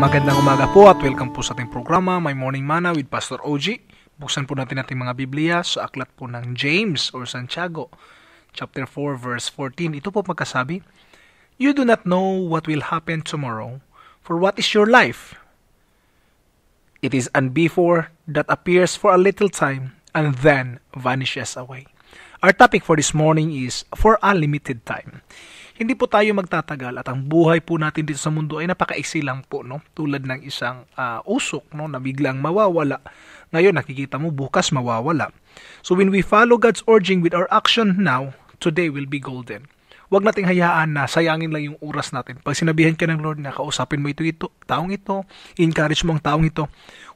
Magandang umaga po at welcome po sa ating programa, My Morning Manna with Pastor OG. Buksan po natin ating mga Biblia sa aklat po ng James or Santiago, chapter 4, verse 14. Ito po magkasabi, "You do not know what will happen tomorrow, for what is your life? It is and before that appears for a little time and then vanishes away." Our topic for this morning is for a limited time. Hindi po tayo magtatagal at ang buhay po natin dito sa mundo ay napakaiksi lang po, no? Tulad ng isang usok, no, na biglang mawawala. Ngayon nakikita mo, bukas mawawala. So when we follow God's urging with our action now, today will be golden. Huwag nating hayaan na sayangin lang yung oras natin. Pag sinabihan ka ng Lord na kausapin mo ito, taong ito, encourage mo ang taong ito,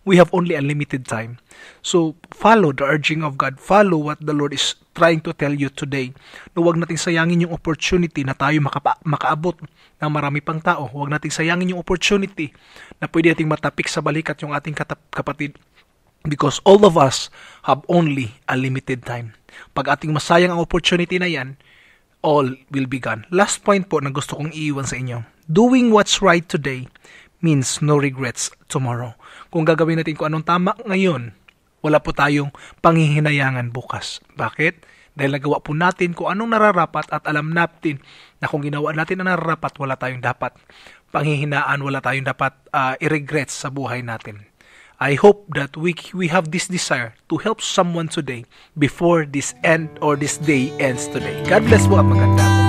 we have only a limited time. So, follow the urging of God. Follow what the Lord is trying to tell you today. No, huwag nating sayangin yung opportunity na tayo makaabot ng marami pang tao. Huwag nating sayangin yung opportunity na pwede nating matapik sa balikat yung ating kapatid. Because all of us have only a limited time. Pag ating masayang ang opportunity na yan, all will be gone. Last point po na gusto kong iiwan sa inyo. Doing what's right today means no regrets tomorrow. Kung gagawin natin kung anong tama ngayon, wala po tayong panghihinayangan bukas. Bakit? Dahil nagawa po natin kung anong nararapat at alam natin na kung ginawa natin ang nararapat, wala tayong dapat panghihinaan, wala tayong dapat i-regrets sa buhay natin. I hope that we have this desire to help someone today before this end or this day ends today. God bless po at maganda.